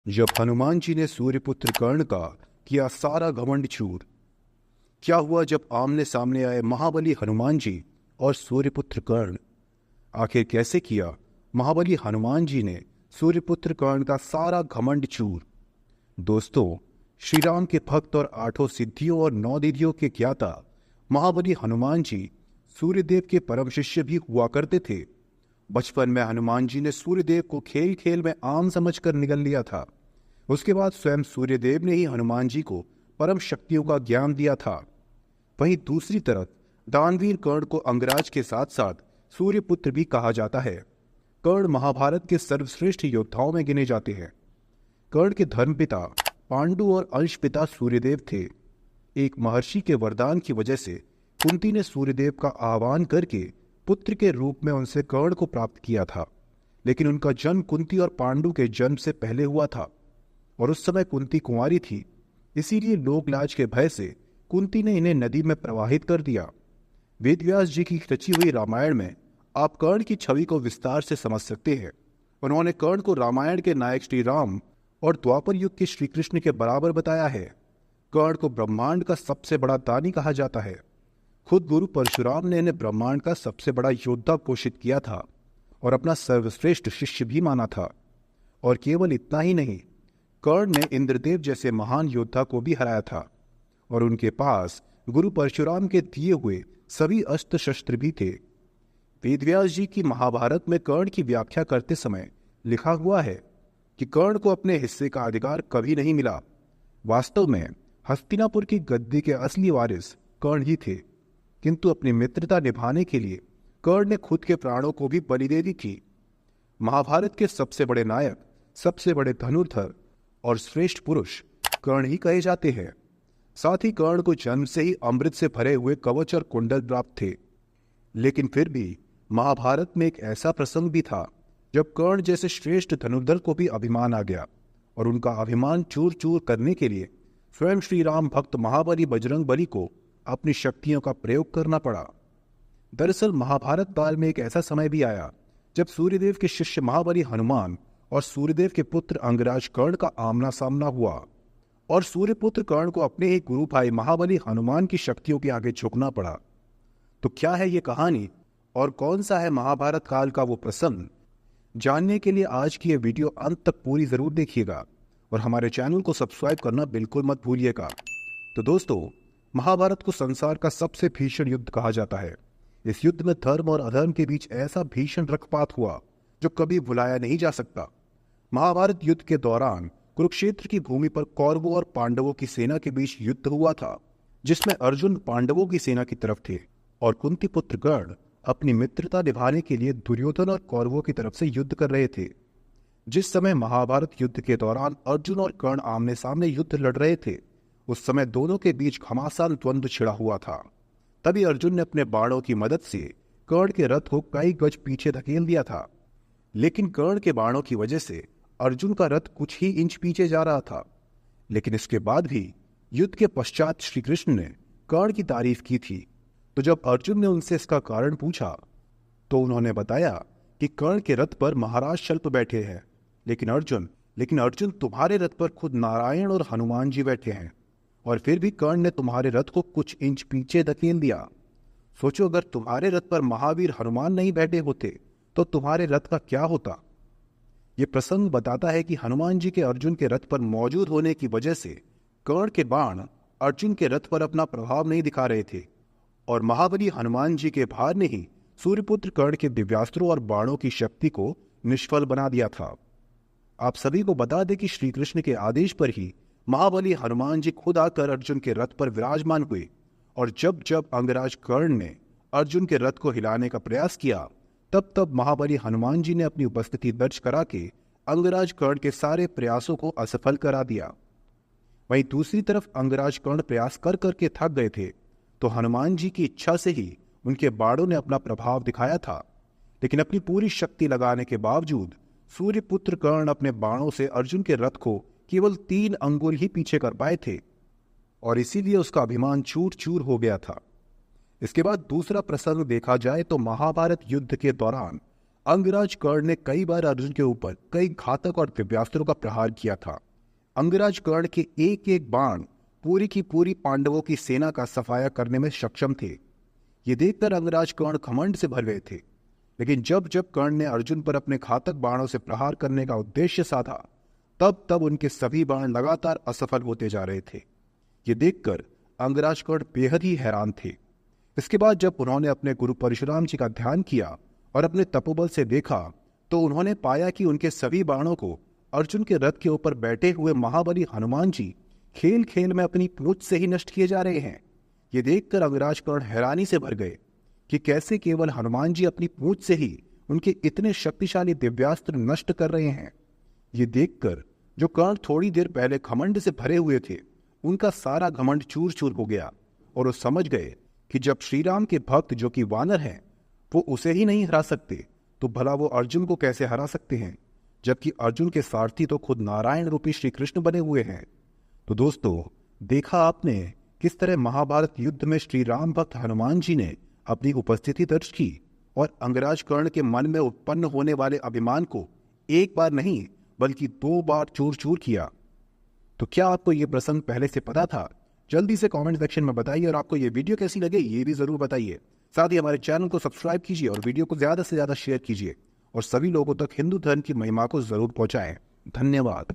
जब हनुमान जी ने सूर्यपुत्र कर्ण का किया सारा घमंड चूर। क्या हुआ जब आमने सामने आए महाबली हनुमान जी और सूर्यपुत्र कर्ण? आखिर कैसे किया महाबली हनुमान जी ने सूर्यपुत्र कर्ण का सारा घमंड चूर? दोस्तों, श्री राम के भक्त और 8 सिद्धियों और 9 निधियों के ज्ञाता महाबली हनुमान जी सूर्यदेव के परम शिष्य भी हुआ करते थे। बचपन में हनुमान जी ने सूर्यदेव को खेल खेल में आम समझकर निगल लिया था। उसके बाद स्वयं सूर्यदेव ने ही हनुमान जी को परम शक्तियों का ज्ञान दिया था। वहीं दूसरी तरफ दानवीर कर्ण को अंगराज के साथ साथ सूर्यपुत्र भी कहा जाता है। कर्ण महाभारत के सर्वश्रेष्ठ योद्धाओं में गिने जाते हैं। कर्ण के धर्मपिता पांडु और अंश पिता सूर्यदेव थे। एक महर्षि के वरदान की वजह से कुंती ने सूर्यदेव का आह्वान करके पुत्र के रूप में उनसे कर्ण को प्राप्त किया था। लेकिन उनका जन्म कुंती और पांडु के जन्म से पहले हुआ था और उस समय कुंती कुंवारी थी। इसीलिए लोकलाज के भय से कुंती ने इन्हें नदी में प्रवाहित कर दिया। वेदव्यास जी की रची हुई रामायण में आप कर्ण की छवि को विस्तार से समझ सकते हैं। उन्होंने कर्ण को रामायण के नायक श्री राम और द्वापर युग के श्री कृष्ण के बराबर बताया है। कर्ण को ब्रह्मांड का सबसे बड़ा दानी कहा जाता है। खुद गुरु परशुराम ने इन्हें ब्रह्मांड का सबसे बड़ा योद्धा घोषित किया था और अपना सर्वश्रेष्ठ शिष्य भी माना था। और केवल इतना ही नहीं, कर्ण ने इंद्रदेव जैसे महान योद्धा को भी हराया था और उनके पास गुरु परशुराम के दिए हुए सभी अस्त्र शस्त्र भी थे। वेदव्यास जी की महाभारत में कर्ण की व्याख्या करते समय लिखा हुआ है कि कर्ण को अपने हिस्से का अधिकार कभी नहीं मिला। वास्तव में हस्तिनापुर की गद्दी के असली वारिस कर्ण ही थे, किंतु अपनी मित्रता निभाने के लिए कर्ण ने खुद के प्राणों को भी बलि दे दी थी। महाभारत के सबसे बड़े नायक, सबसे बड़े धनुर्धर और श्रेष्ठ पुरुष कर्ण ही कहे जाते हैं। साथ ही कर्ण को जन्म से ही अमृत से भरे हुए कवच और कुंडल प्राप्त थे। लेकिन फिर भी महाभारत में एक ऐसा प्रसंग भी था जब कर्ण जैसे श्रेष्ठ धनुर्धर को भी अभिमान आ गया और उनका अभिमान चूर चूर करने के लिए स्वयं श्री राम भक्त महाबली बजरंग बली को अपनी शक्तियों का प्रयोग करना पड़ा। दरअसल महाभारत काल में एक ऐसा समय भी आया जब सूर्यदेव के शिष्य महाबली हनुमान और सूर्यदेव के पुत्र अंगराज कर्ण का आमना सामना हुआ और सूर्यपुत्र कर्ण को अपने ही गुरु भाई महाबली हनुमान की शक्तियों के आगे झुकना पड़ा। तो क्या है ये कहानी और कौन सा है महाभारत काल का वो प्रसंग? जानने के लिए आज की ये वीडियो अंत तक पूरी जरूर देखिएगा और हमारे चैनल को सब्सक्राइब करना बिल्कुल मत भूलिएगा। तो दोस्तों, महाभारत को संसार का सबसे भीषण युद्ध कहा जाता है। इस युद्ध में धर्म और अधर्म के बीच ऐसा भीषण रक्तपात हुआ जो कभी भुलाया नहीं जा सकता। महाभारत युद्ध के दौरान कुरुक्षेत्र की भूमि पर कौरवों और पांडवों की सेना के बीच युद्ध हुआ था, जिसमें अर्जुन पांडवों की सेना की तरफ थे और कुंती पुत्र कर्ण अपनी मित्रता निभाने के लिए दुर्योधन और कौरवों की तरफ से युद्ध कर रहे थे। जिस समय महाभारत युद्ध के दौरान अर्जुन और कर्ण आमने सामने युद्ध लड़ रहे थे, उस समय दोनों के बीच घमासान द्वंद्व छिड़ा हुआ था। तभी अर्जुन ने अपने बाणों की मदद से कर्ण के रथ को कई गज पीछे धकेल दिया था। लेकिन कर्ण के बाणों की वजह से अर्जुन का रथ कुछ ही इंच पीछे जा रहा था। लेकिन इसके बाद भी युद्ध के पश्चात श्री कृष्ण ने कर्ण की तारीफ की थी। तो जब अर्जुन ने उनसे इसका कारण पूछा तो उन्होंने बताया कि कर्ण के रथ पर महाराज शल्प बैठे हैं, लेकिन अर्जुन तुम्हारे रथ पर खुद नारायण और हनुमान जी बैठे हैं और फिर भी कर्ण ने तुम्हारे रथ को कुछ इंच पीछे धकेल दिया। सोचो, अगर तुम्हारे रथ पर महावीर हनुमान नहीं बैठे होते तो तुम्हारे रथ का क्या होता? ये प्रसंग बताता है कि हनुमान जी के अर्जुन के रथ पर मौजूद होने की वजह से कर्ण के बाण अर्जुन के रथ पर अपना प्रभाव नहीं दिखा रहे थे और महाबली हनुमान जी के भार ने ही सूर्यपुत्र कर्ण के दिव्यास्त्रों और बाणों की शक्ति को निष्फल बना दिया था। आप सभी को बता दें कि श्री कृष्ण के आदेश पर ही महाबली हनुमान जी खुद आकर अर्जुन के रथ पर विराजमान हुए और जब जब अंगराज कर्ण ने अर्जुन के रथ को हिलाने का प्रयास किया, तब तब महाबली हनुमान जी ने अपनी उपस्थिति दर्ज करा के अंगराज कर्ण के सारे प्रयासों को असफल करा दिया। वहीं दूसरी तरफ अंगराज कर्ण प्रयास कर करके थक गए थे, तो हनुमान जी की इच्छा से ही उनके बाणों ने अपना प्रभाव दिखाया था। लेकिन अपनी पूरी शक्ति लगाने के बावजूद सूर्यपुत्र कर्ण अपने बाणों से अर्जुन के रथ को केवल 3 अंगुल ही पीछे कर पाए थे और इसीलिए उसका अभिमान चूर चूर हो गया था। इसके बाद दूसरा प्रसंग देखा जाए तो महाभारत युद्ध के दौरान अंगराज कर्ण ने कई बार अर्जुन के ऊपर कई घातक और दिव्यास्त्रों का प्रहार किया था। अंगराज कर्ण के एक एक बाण पूरी की पूरी पांडवों की सेना का सफाया करने में सक्षम थे। ये देखकर अंगराज कर्ण घमंड से भर गए थे। लेकिन जब जब कर्ण ने अर्जुन पर अपने घातक बाणों से प्रहार करने का उद्देश्य साधा, तब तब उनके सभी बाण लगातार असफल होते जा रहे थे। ये देखकर अंगराज कर्ण बेहद ही हैरान थे। इसके बाद जब उन्होंने अपने गुरु परशुराम जी का ध्यान किया और अपने तपोबल से देखा, तो उन्होंने पाया कि उनके सभी बाणों को अर्जुन के रथ के ऊपर बैठे हुए महाबली हनुमान जी खेल खेल में अपनी पूंछ से ही नष्ट किए जा रहे हैं। ये देखकर अंगराज कर्ण हैरानी से भर गए कि कैसे केवल हनुमान जी अपनी पूंछ से ही उनके इतने शक्तिशाली दिव्यास्त्र नष्ट कर रहे हैं। ये देखकर जो कर्ण थोड़ी देर पहले घमंड से भरे हुए थे, उनका सारा घमंड चूर चूर हो गया और वो समझ गए कि जब श्रीराम के भक्त जो कि वानर हैं, वो उसे ही नहीं हरा सकते, तो भला वो अर्जुन को कैसे हरा सकते हैं, जबकि अर्जुन के सारथी तो खुद नारायण रूपी श्री कृष्ण बने हुए हैं। तो दोस्तों, देखा आपने किस तरह महाभारत युद्ध में श्री राम भक्त हनुमान जी ने अपनी उपस्थिति दर्ज की और अंगराज कर्ण के मन में उत्पन्न होने वाले अभिमान को एक बार नहीं बल्कि 2 बार चूर चूर किया। तो क्या आपको ये प्रसंग पहले से पता था? जल्दी से कमेंट सेक्शन में बताइए और आपको ये वीडियो कैसी लगे ये भी जरूर बताइए। साथ ही हमारे चैनल को सब्सक्राइब कीजिए और वीडियो को ज्यादा से ज्यादा शेयर कीजिए और सभी लोगों तक हिंदू धर्म की महिमा को जरूर पहुंचाएं। धन्यवाद।